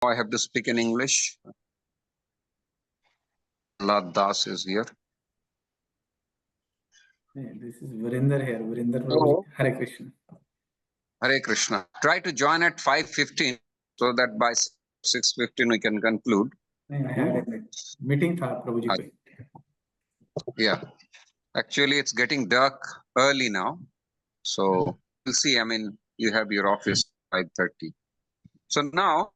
I have to speak in English. Prahlad Das is here. This is Varinder here. Varinder Hello. Prabhuji. Hare Krishna. Hare Krishna. Try to join at 5:15 so that by 6:15 we can conclude. I had a meeting था प्रभु जी पे. Yeah. Actually, it's getting dark early now. So we'll see. I mean, you have your office 5:30. So now,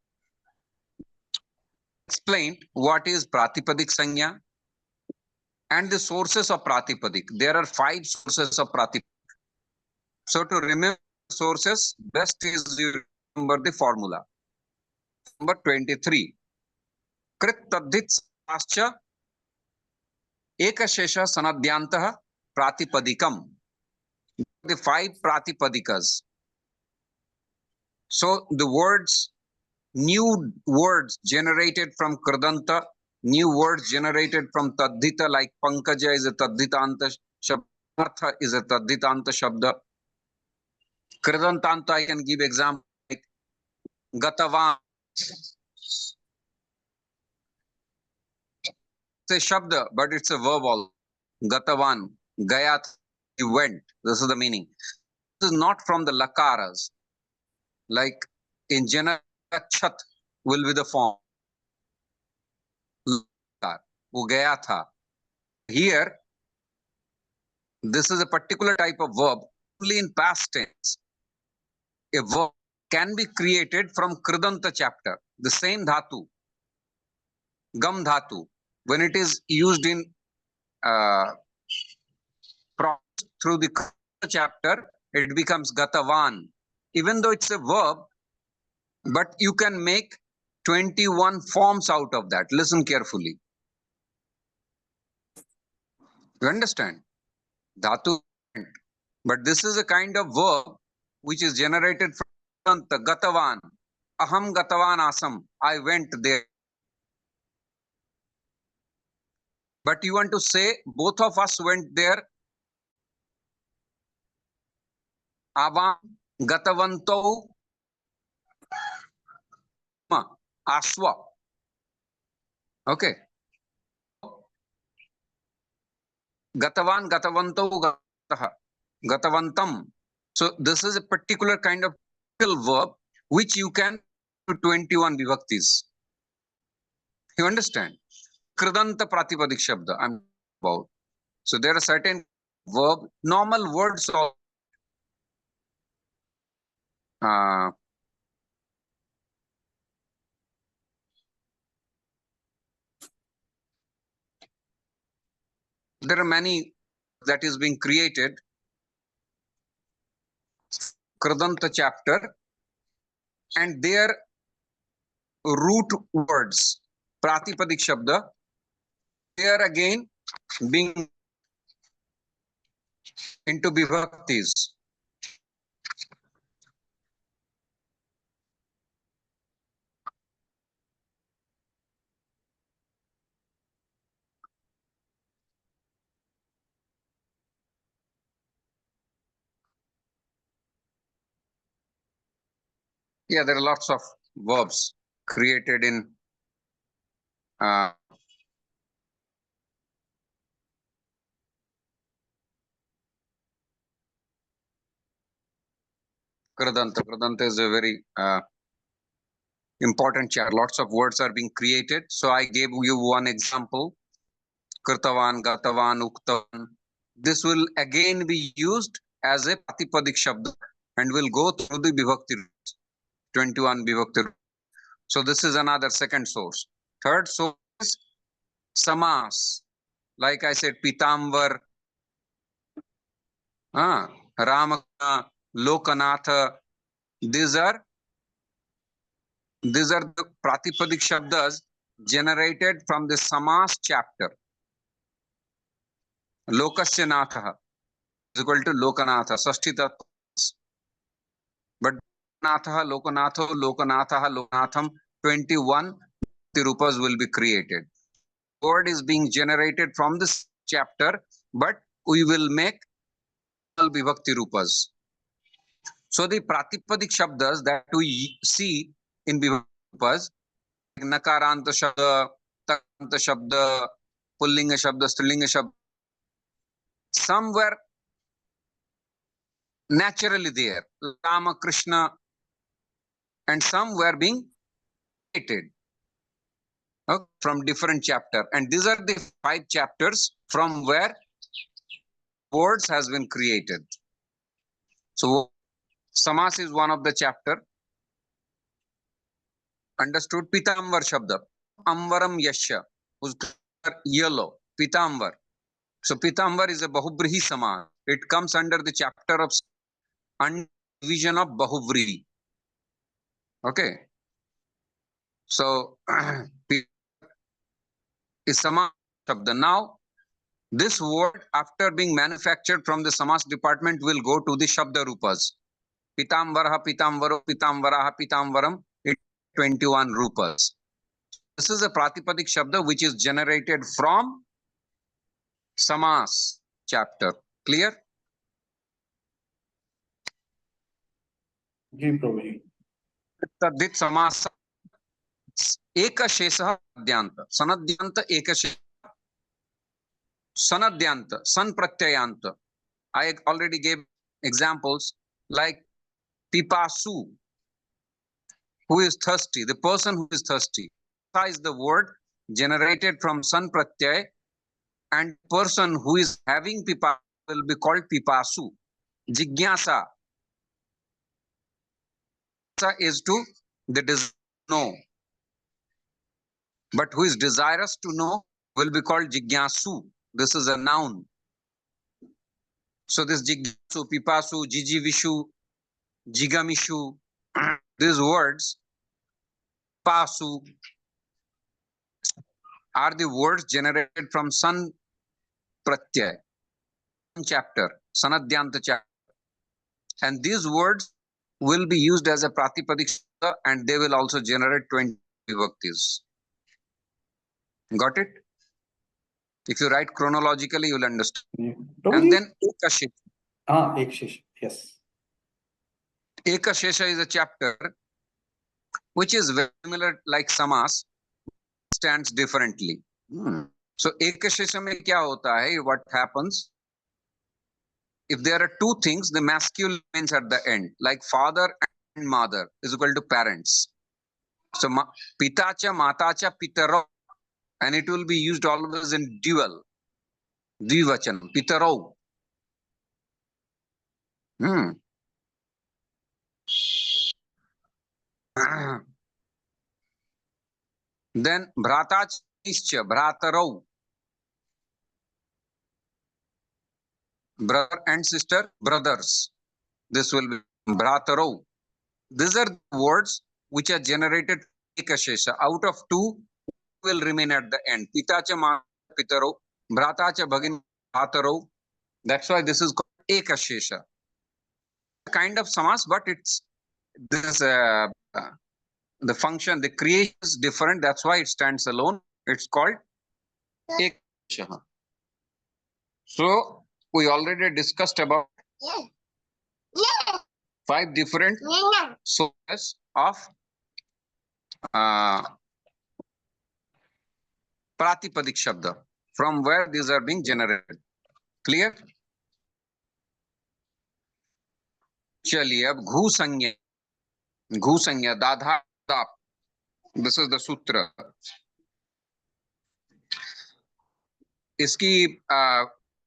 explain what is Pratipadik Sanya and the sources of Pratipadik. There are 5 sources of Pratipadik. So to remember sources, best is you remember the formula. Number 23. Krit tadhit sascha ekashesha sanadhyantah pratipadikam. The 5 Pratipadikas. So the words, new words generated from Kridanta, new words generated from Tadhita, like Pankaja is a Tadhitanta Shabda, Artha is a Tadhitanta Shabda. Kridantanta, I can give example like Gatavan. It's a Shabda, but it's a verb also. Gatavan, Gayat, he went. This is the meaning. This is not from the Lakaras. Like in general, Chat will be the form. वो गया था. Here, this is a particular type of verb only in past tense. A verb can be created from Kridanta chapter, the same dhatu, gam dhatu. When it is used in through the Kridanta chapter, it becomes gatavan. Even though it's a verb, but you can make 21 forms out of that. Listen carefully. You understand? Dhatu. But this is a kind of verb which is generated from the gatavan. Aham gatavan asam. I went there. But you want to say both of us went there. Avam gatavanto aswa. Okay. Gatavan gatavanto gataha. Gatavantam. So this is a particular kind of verb which you can do 21 vibhaktis. You understand? Kridanta Pratipadik Shabda I'm about. So there are certain verb, normal words of there are many that is being created. Kridanta chapter and their root words, Pratipadik Shabda, they are again being into vibhaktis. Yeah, there are lots of verbs created in Kridanta. Kridanta is a very important chapter. Lots of words are being created. So I gave you one example. Kritavan, Gatavan, Uktavan. This will again be used as a Pratipadik Shabda and will go through the Vibhakti rules, 21 Vibhakti rules. So this is another second source. Third source is Samas. Like I said, Pitambar, Ramana, Lokanatha. These are the Pratipadik Shabdas generated from the Samas chapter. Lokasya Natha is equal to Lokanatha, Sashtita. But Natha, Lokanatho, Lokanatha, Lokanatham, 21 Tirupas will be created. Word is being generated from this chapter, but we will make Vibhakti Rupas. So the Pratipadik Shabdas that we see in Vibhakti Rupas, नकारांत शब्द, तकारांत शब्द, pulling शब्द, स्त्रीलिंग शब्द, some were naturally there, Rama, Krishna, and some were being created from different chapter. And these are the 5 chapters from where words has been created. So Samas is one of the chapter. Understood? Pitamvar Shabda. Amvaram Yasha, whose color yellow. Pitamvar. So Pitamvar is a Bahuvrihi Samas. It comes under the chapter of division of Bahuvrihi. Okay. So is Samas Shabda. Now, this word, after being manufactured from the Samas department, will go to the Shabda Rupas. Pitamvaraha, Pitamvaro, Pitamvaraha, Pitamvaram. 21 rupas. This is a Pratipadik Shabda which is generated from Samas chapter. Clear? Ji Prabhu ji. Tadit Samas Ekashesha Adyanta. Sanadyanta Ekashesha. Sanadyanta. San Pratyayanta. I already gave examples like Pipasu, who is thirsty, the person who is thirsty. Is the word generated from San Pratyay, and person who is having pipa will be called Pipasu. Jigyasa is to the desire to know, but who is desirous to know will be called Jigyasu. This is a noun. So this Jigyasu, Pipasu, Jijivishu, Jigamishu, these words, Pasu, are the words generated from San Pratyay chapter, Sanadhyanta chapter. And these words will be used as a Pratipadik Shabda, and they will also generate 20 vibhaktis. Got it? If you write chronologically, you will understand. And then Ekashesha. Ekashesha, yes. Ekashesha is a chapter which is very similar like Samas, stands differently. So Ekashesha mein kya hota hai? What happens? If there are two things, the masculine means at the end, like father and mother is equal to parents. So pitacha, matacha, pitaro, and it will be used always in dual, dvivachan, pitaro. Then bhratacha, bhrataro, brother and sister, brothers. This will be bhrataro. These are the words which are generated ekashesha. Out of 2 will remain at the end. Pitacha ma pitaro, bhratacha bhagin bhrataro. That's why this is called ekashesha. Kind of samas, but it's this the function, the creation is different. That's why it stands alone. It's called ekashesha. So we already discussed about 5 different sources of Pratipadik Shabda, from where these are being generated. Clear? चलिए अब घू संज्ञा दाधा दाप. This is the sutra. Iski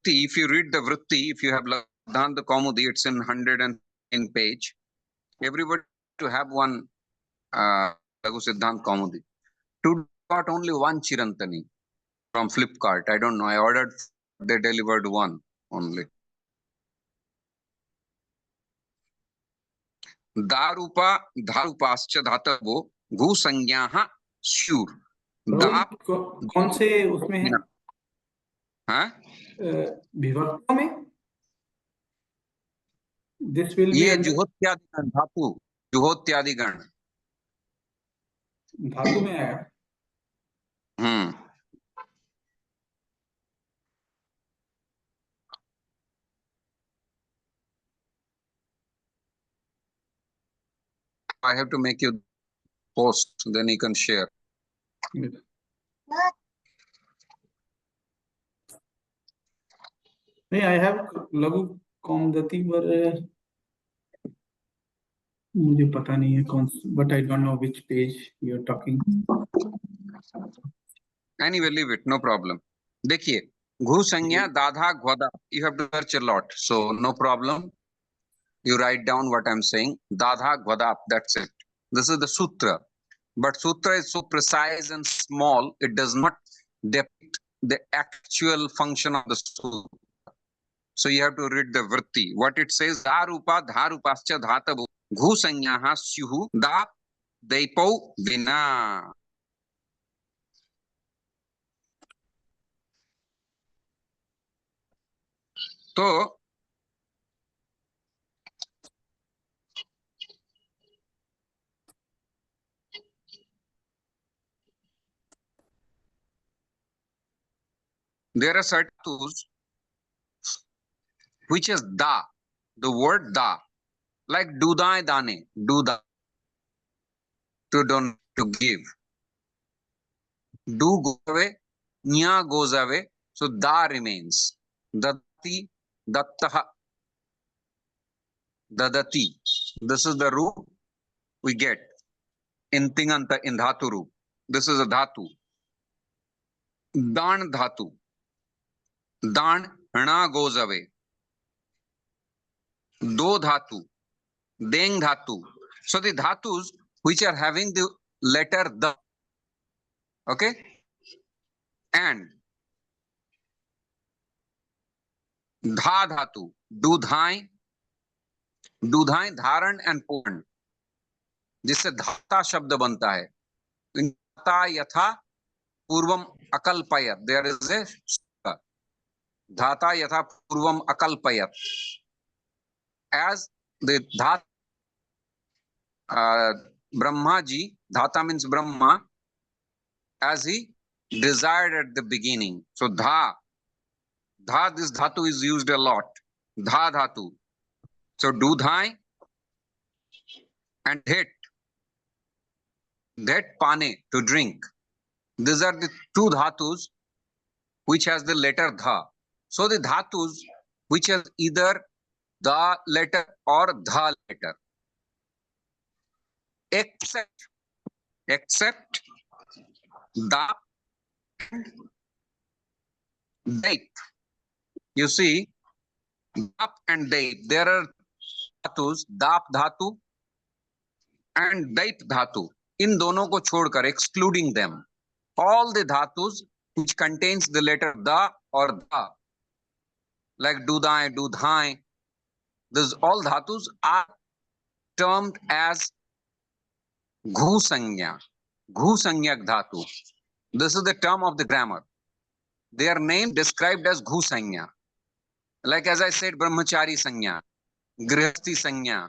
if you read the vritti, if you have Siddhanta Kaumudi, it's in 110 page. Everybody to have one Laghu Siddhanta Kaumudi. To got only one Chirantani from Flipkart. I don't know. I ordered, they delivered one only. दारूपा धारूपाश्च धातवो घू संज्ञाः स्युर. कौन से उसमें है? हाँ? विभक्तों में? This will be ये जुहोत्यादिगण धातु, जुहोत्यादिगण धातु में आएगा. I have to make you post, then you can share. नहीं, I have लघु कौमदती पर मुझे पता नहीं है कौन, but I don't know which page you're talking. Anyway, leave it, no problem. देखिए, घु संज्ञा दाधा घ्वदा, you have to search a lot, so no problem. You write down what I'm saying. Dadha Gvadap, that's it. This is the sutra. But sutra is so precise and small, it does not depict the actual function of the sutra. So you have to read the vritti. What it says, dharupa dharupascha dhatavu ghu sanyaha syuhu da daipo vina. So there are certain tools which is da, the word da, like dudai dane, duda, to don't to give. Do goes away, nya goes away, so da remains. Dati, dattaha, dadati. This is the root we get in tinganta, in dhatu root. This is a dhatu. Dan dhatu. Dan, na goes away. Do dhatu. Deng dhatu. So the dhatus which are having the letter the, okay, and dha dhatu, dudhai, दूधाएं धारण and पोषण, जिससे धाता शब्द बनता है. धाता यथा पूर्वम अकल्पयत, देयर इज ए धाता यथा पूर्वम अकल्पयत, एज द धात ब्रह्मा जी, धाता means Brahma, as he desired at the beginning. So dha, this dhatu is used a lot. Dha dhatu. So dudhai and het, pane, to drink. These are the two dhatus which has the letter dha. So the dhatus which has either the letter or dha letter, except da, dait. You see, dap and dait, there are धातुस, दाप धातु and दैत धातु. इन दोनों को छोड़कर, excluding them, all the dhatus which contains the letter da or dha, like dudai, dudhai, these all dhatus are termed as ghu sanya, ghu sanyak dhatu. This is the term of the grammar. They are named, described as ghu sanya. Like as I said, brahmachari sanya, grihasti sanya,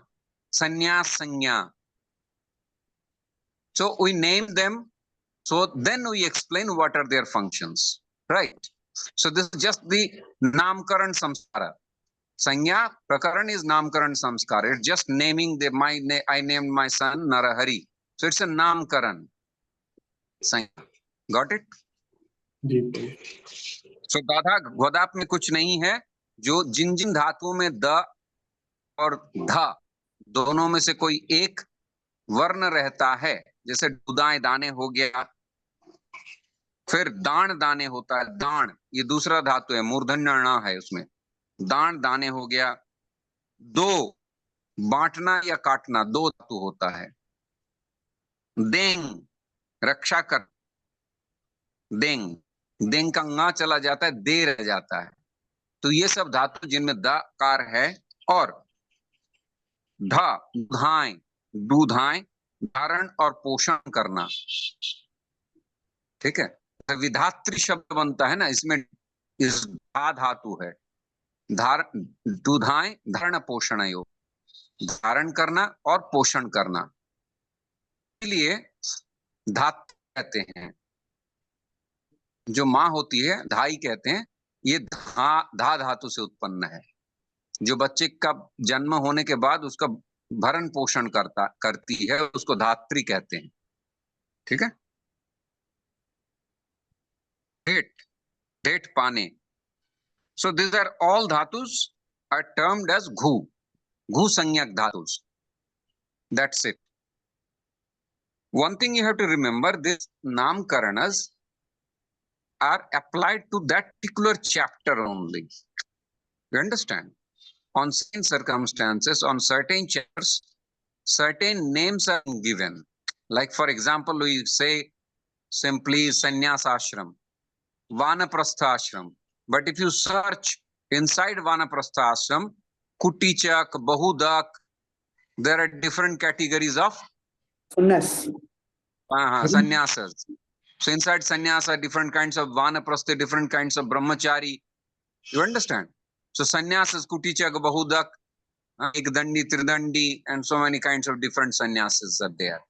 sannyas sanya. So we name them, so then we explain what are their functions, right? So this is just the namkaran samskara. Sanya prakaran is namkaran samskara. It's just naming the I named my son Narahari. So it's a namkaran. Sanya. Got it? So दाधा घ्वदाप में कुछ नहीं है. जो जिन जिन धातुओं में the और धा दोनों में से कोई एक वर्ण रहता है, जैसे दुदाएं दाने हो गया, फिर दान दाने होता है. दान ये दूसरा धातु है, मूर्धन्य ण है उसमें. दान दाने हो गया. दो बांटना या काटना, दो धातु होता है. देंग रक्षा कर, देंग, देंग का ंगा चला जाता है, दे रह जाता है. तो ये सब धातु जिनमें द कार है. और धा धाएं, दूधाएं, धारण और पोषण करना. ठीक है. विधात्री शब्द बनता है ना, इसमें इस धा धातु है. दूधाएं धारण पोषण योग, धारण करना और पोषण करना. इसलिए धातु कहते हैं, जो माँ होती है धाई कहते हैं. ये धा धातु से उत्पन्न है. जो बच्चे का जन्म होने के बाद उसका भरण पोषण करती है, उसको धात्री कहते हैं. ठीक है. pane. So these are all dhatus are termed as ghu sanyak dhatus. That's it. One thing you have to remember, these namkaranas are applied to that particular chapter only. You understand? On certain circumstances, on certain chapters, certain names are given. Like for example, we say simply sannyas ashram, vanaprastha ashram. But if you search inside vanaprastha ashram, kutichak, bahudak, there are different categories of sannyasas. So inside sannyasa, different kinds of vanaprastha, different kinds of brahmachari. You understand? So sannyasas, kutichak, bahudak, ekdandi, tridandi, and so many kinds of different sannyasas are there.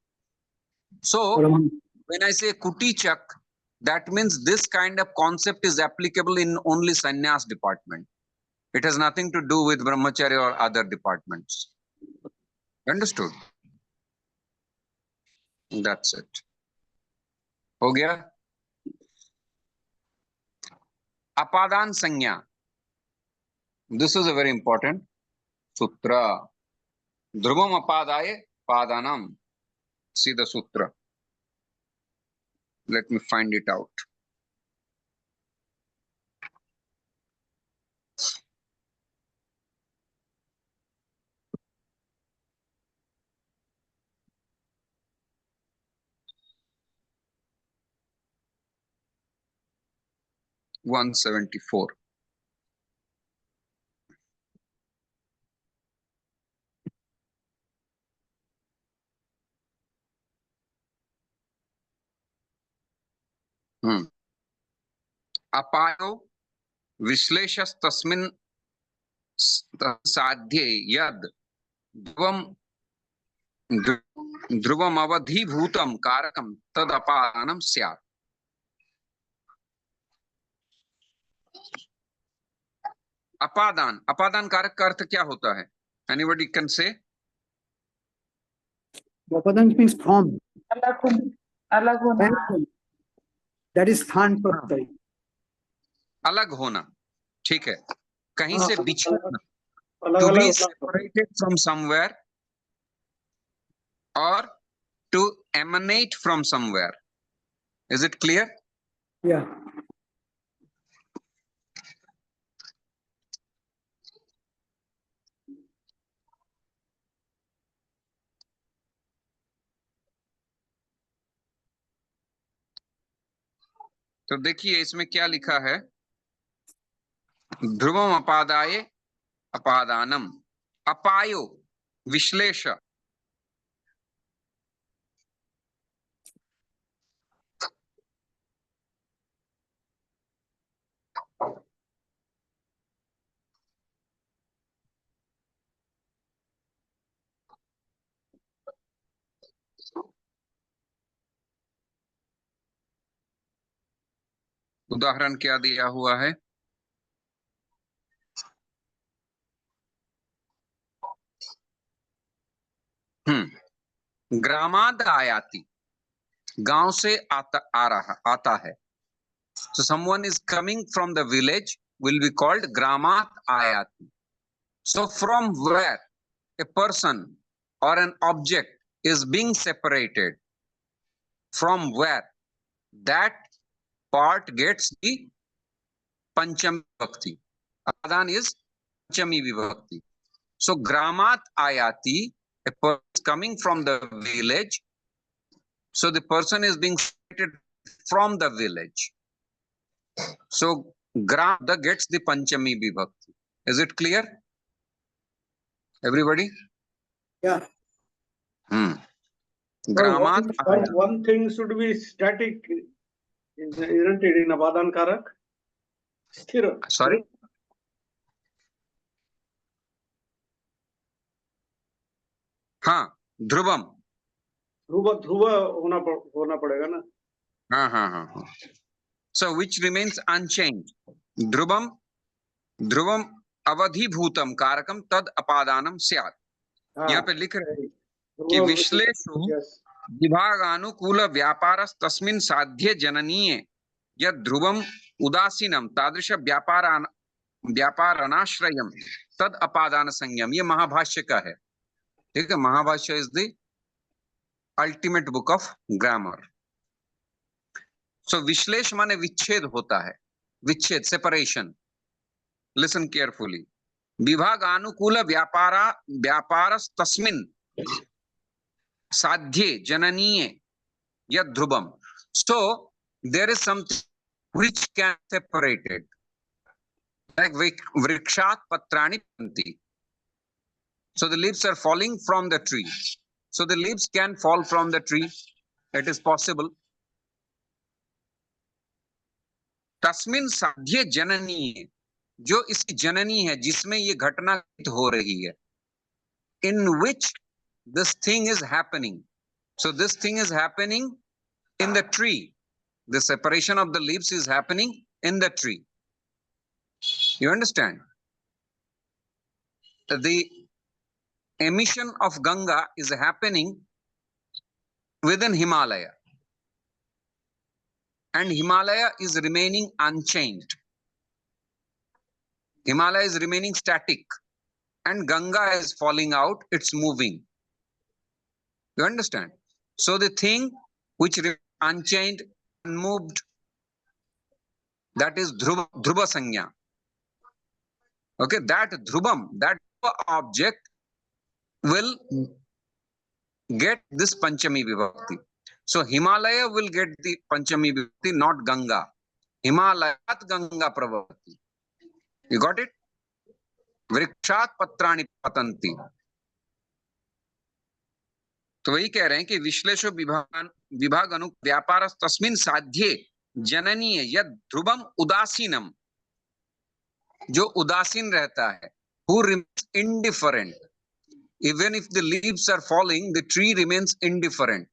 So when I say kutichak, that means this kind of concept is applicable in only sannyas department. It has nothing to do with brahmacharya or other departments. Understood? That's it. हो गया? Apadan sanya. This is a very important sutra. Dhruvam apadaye padanam. See the sutra. Let me find it out. (174). Apayo विश्लेषस तस्मिन् साध्ये यद ध्रुवम अवधिभूतम कारकम तद अपादानम स्यात्। अपादान कारक का अर्थ क्या होता है? Anybody can say? Apadan means from. अलग होना. That is स्थान प्रत्यय. अलग होना, ठीक है, कहीं से बिछड़ना, to be separated from somewhere or to emanate from somewhere. Is it clear? Yeah. तो देखिए इसमें क्या लिखा है, ध्रुवम अपादाय अपादानम, अपायो विश्लेष, उदाहरण क्या दिया हुआ है, ग्रामाद आयाति, गांव से आता है. So someone is coming from the village will be called gramat ayati. So from where a person or an object is being separated, from where that part gets the panchami vibhakti. Apadan is panchami vibhakti. So gramat ayati, a person is coming from the village. So the person is being separated from the village. So Gramada gets the Panchami Vibhakti. Is it clear? Everybody? Yeah. Gramat. One thing should be static, isn't it, in Apadan Karak? Sthira. Sorry? हाँ, ध्रुवम. ध्रुवा होना पड़ेगा ना. हाँ. So which remains unchanged. Dhruvam avadhibhutam karakam tad apadanam syat. यहाँ पे लिख रहे हैं कि विश्लेषु विभागानुकूल व्यापारस तस्मिन् साध्य जननीय यद ध्रुवम उदासीनम तादृश व्यापारनाश्रयम तद अपादान संयम। ये महाभाष्य का है, ठीक है। Mahabhashya is the ultimate book of grammar. So विश्लेष माने विच्छेद होता है, विच्छेद, सेपरेशन। Listen carefully. विभागानुकूल व्यापार तस्मिन् साध्ये जननीये यद ध्रुवम। So there is something which can separate it, like vrikshat patrani panti. So the leaves are falling from the tree. So the leaves can fall from the tree. It is possible. तस्मिन साध्य जननी है, जो इसकी जननी है, जिसमें ये घटना हो रही है, in which this thing is happening. So this thing is happening in the tree. The separation of the leaves is happening in the tree. You understand? The emission of Ganga is happening within Himalaya. And Himalaya is remaining unchanged. Himalaya is remaining static. And Ganga is falling out, it's moving. You understand? So the thing which remains unchanged, unmoved, that is Dhruva Sanya. Okay, that Dhrubam, that object will get this Panchami Vibhakti. So Himalaya will get the Panchami Vibhakti, not Ganga. Himalayat Ganga Pravati. You got it? Vrikshat Patrani Patanti. तो वही कह रहे हैं कि विश्लेषो विभाग अनु व्यापार तस्मिन् साध्ये जननीय यद ध्रुवम उदासीनम, जो उदासीन रहता है, who remains indifferent. Even if the leaves are falling, the tree remains indifferent.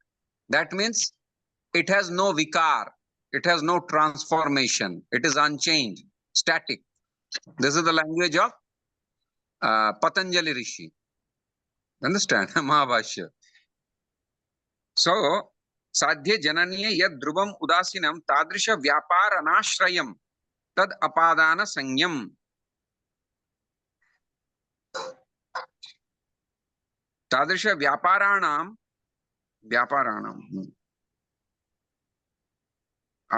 That means it has no vikar, it has no transformation, it is unchanged, static. This is the language of Patanjali Rishi. Understand? Mahabhashya. So, साध्य जननीय यद ध्रुवम उदासीनम तादृश व्यापार अनाश्रयम तद अपादान संयम। तादृश व्यापाराणाम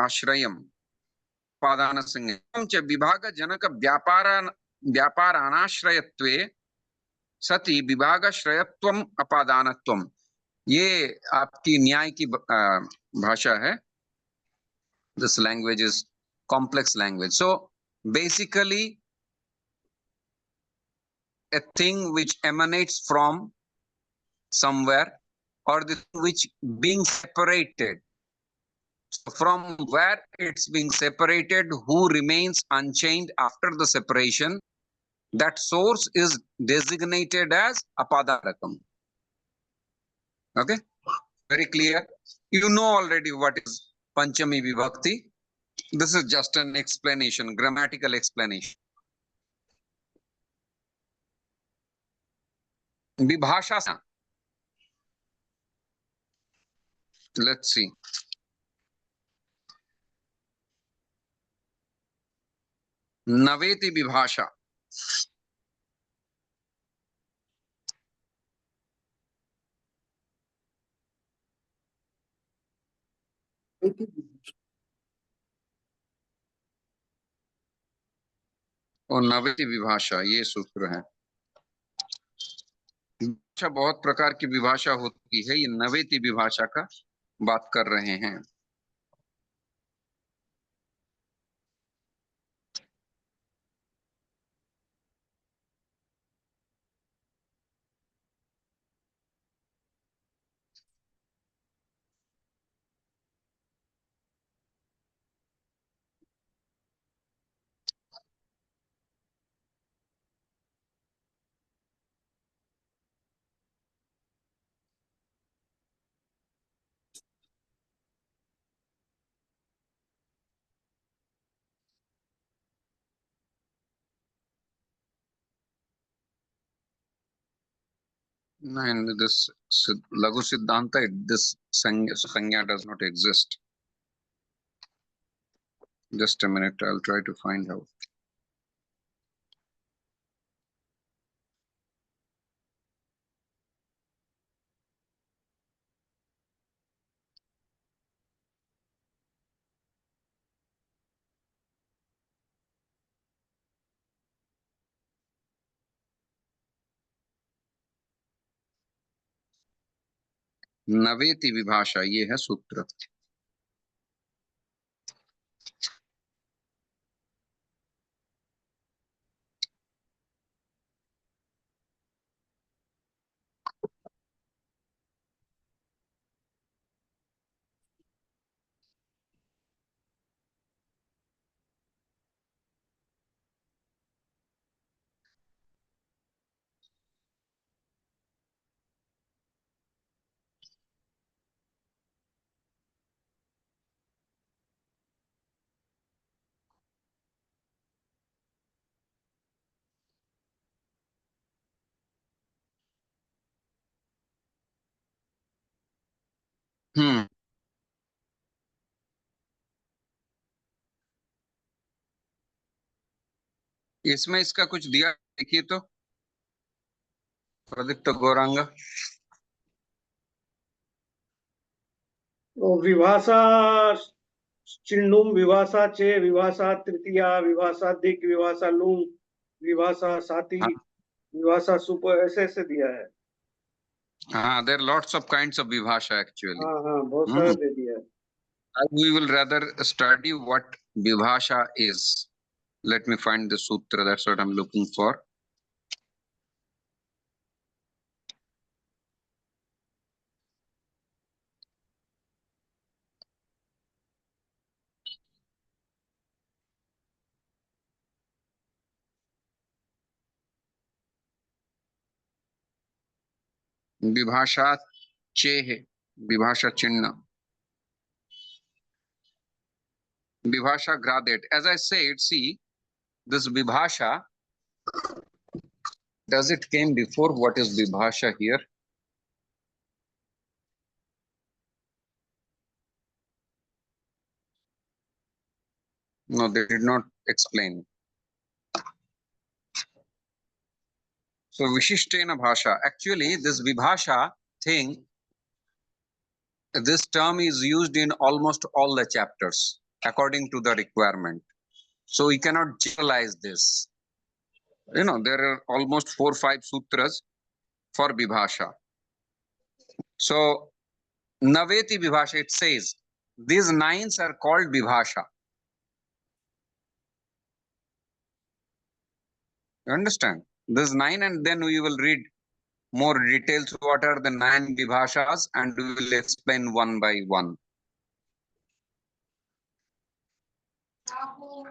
आश्रयम अपादान संयम च विभाग जनक व्यापारानाश्रयत्वे सति विभागाश्रयत्वम अपादानत्वम। ये आपकी न्याय की भाषा है। This language is complex language. So basically a thing which emanates from somewhere, or the which being separated, so from where it's being separated, who remains unchanged after the separation, that source is designated as apadarakam. Okay, very clear. You know already what is Panchami Vibhakti. This is just an explanation, grammatical explanation. Vibhasha. Let's see. Naveti Vibhasha. और नवेति विभाषा, ये सूत्र है। विभाषा बहुत प्रकार की विभाषा होती है, ये नवेति विभाषा का बात कर रहे हैं। And this Laghu Siddhanta, this Sanya does not exist. Just a minute, I'll try to find out. नवेति विभाषा, ये है सूत्र। इसमें इसका कुछ दिया, देखिए तो प्रदीप्त गौरांग। विभाषा चिन्नुम, विभाषा चे, विभाषा तृतीया, विभाषा दिक, विभाषा लुम, विभाषा साती, हाँ। विभाषा सुप, ऐसे ऐसे दिया है। हाँ, there are lots of kinds of vibhasha actually. हाँ हाँ, बहुत सारा दे दिया है। We will rather study what vibhasha is. Let me find the sutra, that's what I'm looking for. विभाषा चेह, विभाषा चिन्ह, vibhasha gradate. As I said, see, this vibhasha, does it came before what is vibhasha here? No, they did not explain. So Vishishtena Bhasha, actually this vibhasha thing, this term is used in almost all the chapters according to the requirement. So we cannot generalize this. You know, there are almost 4 or 5 sutras for vibhasha. So Naveti Vibhasha, it says, these 9s are called vibhasha. You understand? This 9, and then we will read more details what are the 9 vibhashas, and we will explain one by one.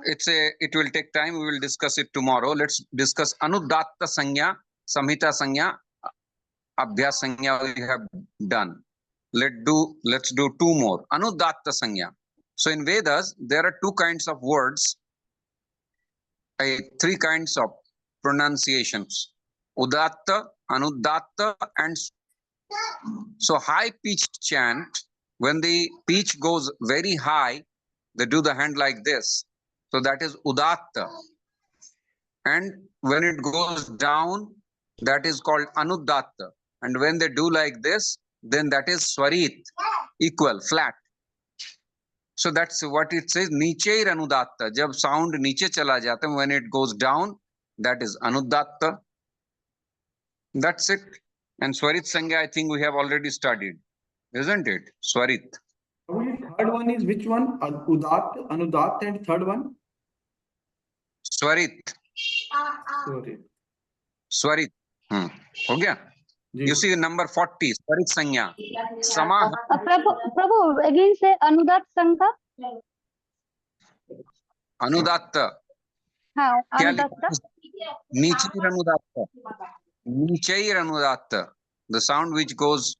It will take time. We will discuss it tomorrow. Let's discuss Anudatta Sanya, Samhita Sanya, Abhyas Sanya we have done. Let's do 2 more. Anudatta Sanya. So in Vedas, there are 2 kinds of words, 3 kinds of pronunciations. Udatta, Anudatta, and so high pitched chant, when the pitch goes very high, they do the hand like this. So that is Udatta. And when it goes down, that is called Anudatta. And when they do like this, then that is Swarit, equal, flat. So that's what it says, Nichair Anudatta. Jab sound niche chala jata, when it goes down, that is Anudatta. That's it. And Swarit Sangha, I think we have already studied, isn't it? Swarit. Third one is which one? Udatt, Anudatt, and third one? Swarit. Sorry. Swarit. हो गया? You see number 40, Swarit Sangha. Sama. Prabhu, again say Anudatt Sangha. Anudatta. हाँ, क्या Anudatta. Nichair Anudatta. Nichair Anudatta. The sound which goes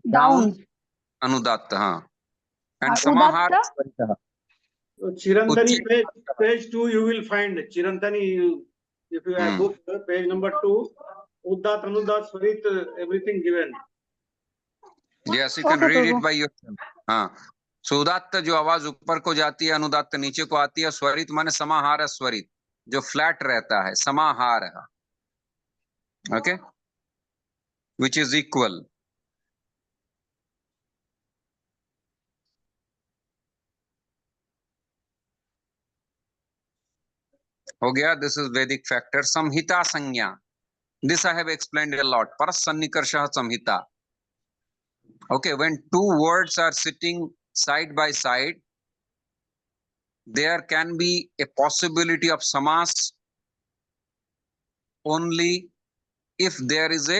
Down. Anudatta. हाँ. And Udatta. Samahar Swaritah. So Chirantani page 2 you will find. Chirantani, if you have book, page number 2, Udatt, Anudatt, Swarit, everything given. Yes, you can Okay, read Prabhu. it by yourself. सो उदात्त जो आवाज ऊपर को जाती है, अनुदात्त नीचे को आती है, स्वरित माने समाहार स्वरित जो फ्लैट रहता है, समाहार, ओके, विच इज इक्वल। हो गया, दिस इज वैदिक फैक्टर। संहिता संज्ञा, this I have explained a lot. परसन्निकर्षः संहिता। Okay, when two words are sitting side by side, there can be a possibility of samas only if there is a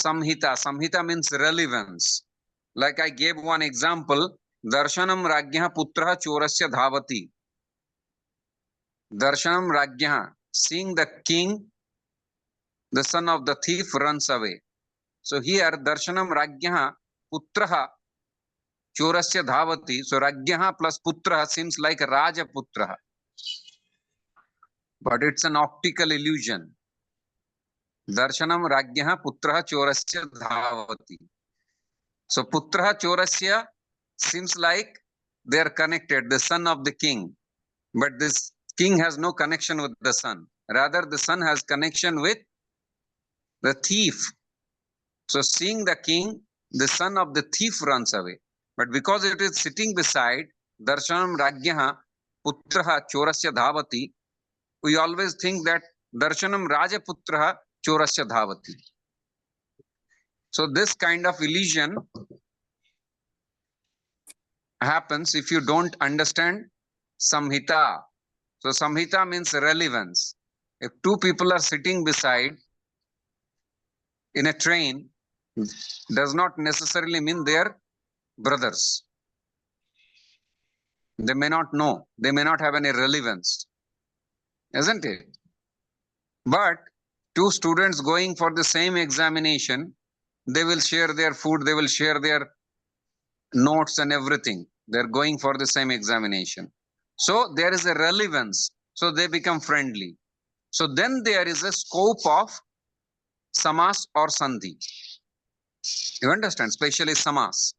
samhita. Samhita means relevance. Like I gave one example, darshanam rajyah putrah chorasya dhavati. Darshanam rajyah, seeing the king, the son of the thief runs away. So here darshanam rajyah putrah chorasya dhavati. So rajyah plus putrah seems like rajaputrah, but it's an optical illusion. Darshanam rajyah putrah chorasya dhavati. So putrah chorasya seems like they are connected, the son of the king, but this king has no connection with the son. Rather, the son has connection with the thief. So seeing the king, the son of the thief runs away. But because it is sitting beside darshanam rajyah putrah chorasya dhavati, we always think that darshanam rajaputrah chorasya dhavati. So this kind of illusion happens if you don't understand samhita. So samhita means relevance. If two people are sitting beside in a train, does not necessarily mean they are brothers. They may not know, they may not have any relevance, isn't it? But two students going for the same examination, they will share their food, they will share their notes and everything. They're going for the same examination. So there is a relevance. So they become friendly. So then there is a scope of samas or sandhi. You understand? Especially samas.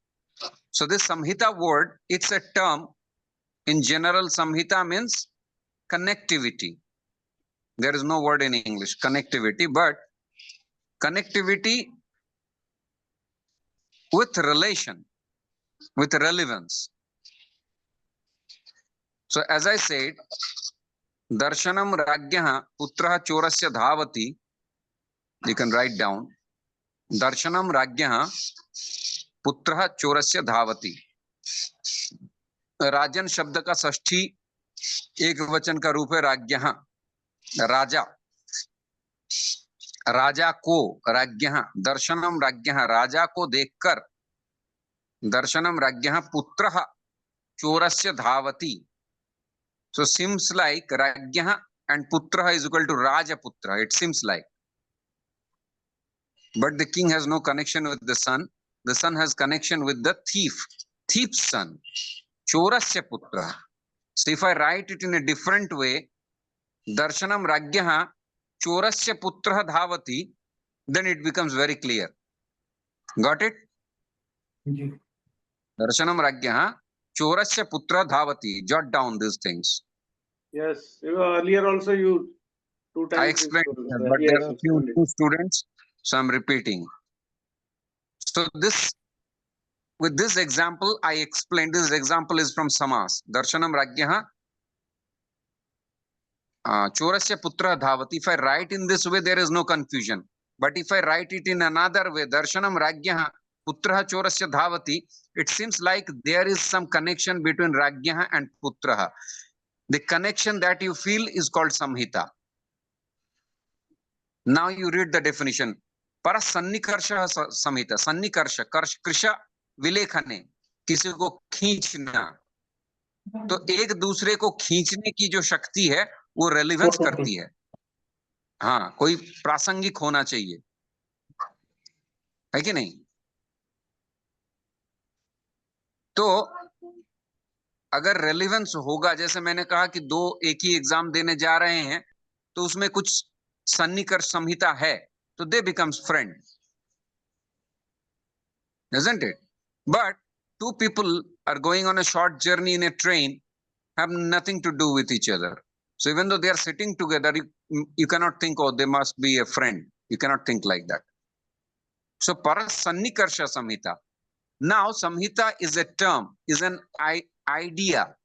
So this samhita word, it's a term. In general, samhita means connectivity. There is no word in English, connectivity, but connectivity with relation, with relevance. So as I said, darshanam rajyah putrah chorasya dhavati, you can write down, darshanam rajyah putrah chorasya dhavati. राजन शब्द का षष्ठी एक वचन का रूप है राज्ञः, राजा, राजा को, राज्ञः, दर्शनम राज्ञः, राजा को देखकर, दर्शनम राज्ञः पुत्रः चोरस्य धावति. So seems like राज्ञः and putrah is equal to rajaputra. It seems like, but the king has no connection with the son. The son has connection with the thief, thief's son. Chorasya putra. So if I write it in a different way, darshanam rajyah chorasya putrah dhavati, then it becomes very clear. Got it? Darshanam rajyah chorasya putrah dhavati. Jot down these things. Yes, earlier also you 2 times. I explained, but there are few students, so I'm repeating. So this, with this example, I explained, this example is from Samas. Darshanam rajyah chorasya putra dhavati. If I write in this way, there is no confusion. But if I write it in another way, darshanam rajyah putra chorasya dhavati, it seems like there is some connection between rajyah and putra. The connection that you feel is called samhita. Now you read the definition. Parasannikarsha samhita. Sannikarsha, krisha विलेखने, किसी को खींचना. तो एक दूसरे को खींचने की जो शक्ति है वो रेलिवेंस करती है. हाँ, कोई प्रासंगिक होना चाहिए, है कि नहीं? तो अगर रेलिवेंस होगा, जैसे मैंने कहा कि दो एक ही एग्जाम देने जा रहे हैं, तो उसमें कुछ सन्निकर्ष संहिता है, तो दे becomes friend, isn't it? But two people are going on a short journey in a train have nothing to do with each other. So even though they are sitting together, you cannot think, oh, they must be a friend. You cannot think like that. So Parasannikarsha Samhita. Now Samhita is a term, is an idea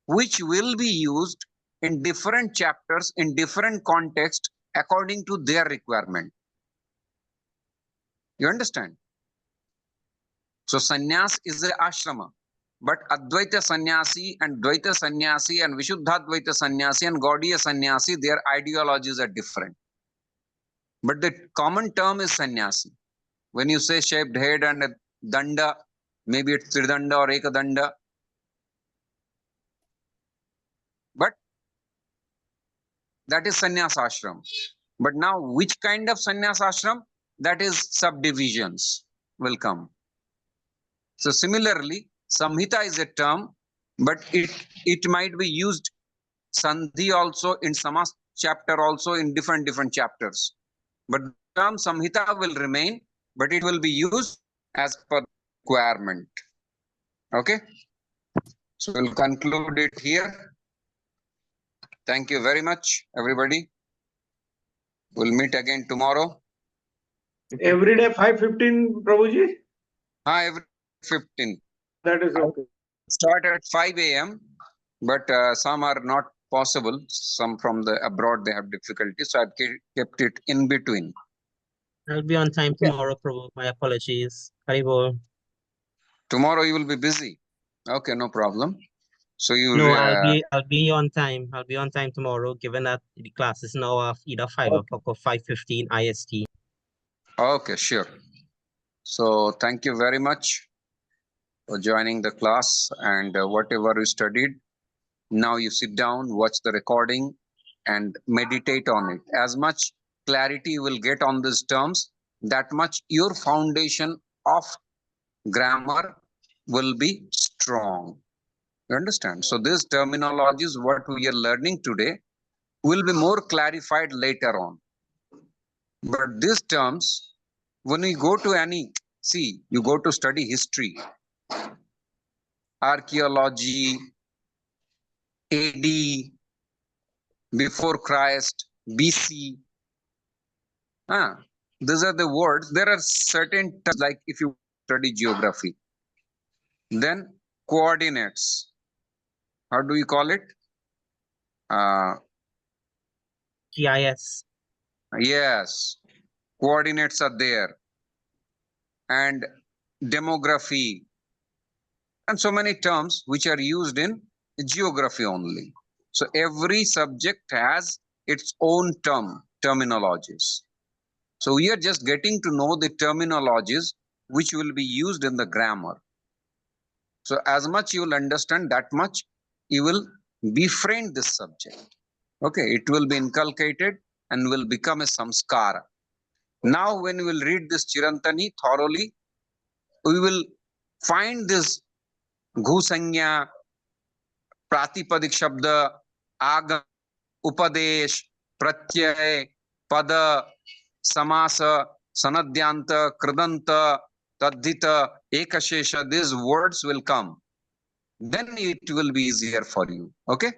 which will be used in different chapters, in different contexts, according to their requirement. You understand? So sannyas is a ashrama, but Advaita sannyasi and Dvaita sannyasi and Vishuddhadvaita sannyasi and Gaudiya sannyasi, their ideologies are different. But the common term is sannyasi. When you say shaved head and a danda, maybe it's tridanda or ekadanda. But that is sannyas ashram. But now which kind of sannyas ashram? That is subdivisions will come. So similarly, samhita is a term, but it might be used sandhi also in samas chapter also in different chapters. But the term samhita will remain, but it will be used as per requirement. Okay. So we'll conclude it here. Thank you very much, everybody. We'll meet again tomorrow. Every day 5:15, Prabhuji? Every 15. That is okay. Start at 5 a.m. But some are not possible. Some from the abroad, they have difficulty. So I've kept it in between. I'll be on time tomorrow, Prabhu. My apologies. Haribol. Tomorrow you will be busy. Okay, no problem. So you No, I'll be on time. I'll be on time tomorrow, given that the class is now of either 5 o'clock or 5:15 IST. Okay, sure. So thank you very much for joining the class, and whatever you studied, now you sit down, watch the recording and meditate on it. As much clarity you will get on these terms, that much your foundation of grammar will be strong. You understand? So these terminologies, what we are learning today, will be more clarified later on. But these terms, when you go to you go to study history, archaeology, AD, before Christ, BC. These are the words. There are certain terms, like if you study geography, then coordinates. How do you call it? GIS. Yes, coordinates are there. And demography. And so many terms which are used in geography only. So every subject has its own terminologies. So we are just getting to know the terminologies which will be used in the grammar. So as much you will understand, that much you will befriend this subject. Okay, it will be inculcated and will become a samskara. Now when we will read this Chirantani thoroughly, we will find this Ghusanya, Pratipadik Shabda, Agam, Upadesh, Pratyay, Pada, Samasa, Sanadhyanta, Kridanta, Tadhita, Ekashesha. These words will come. Then it will be easier for you. Okay?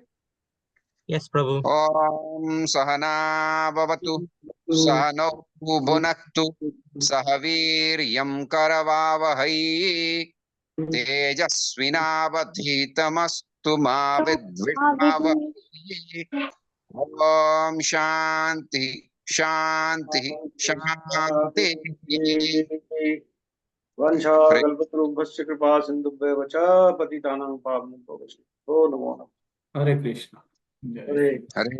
Yes, Prabhu. Om Sahana Bhavatu Sahano Bhunaktu Sahaviryam Karavavahai Tejasvinavadhitamastu ma vidvishavahi. Om Shanti Shanti Shanti. Vansha kalpatarubhasya kripa sindhubhya vacha patitanam pavanam pavasya. Oh, namo namaha. Hare Krishna. Jai. Hare Hare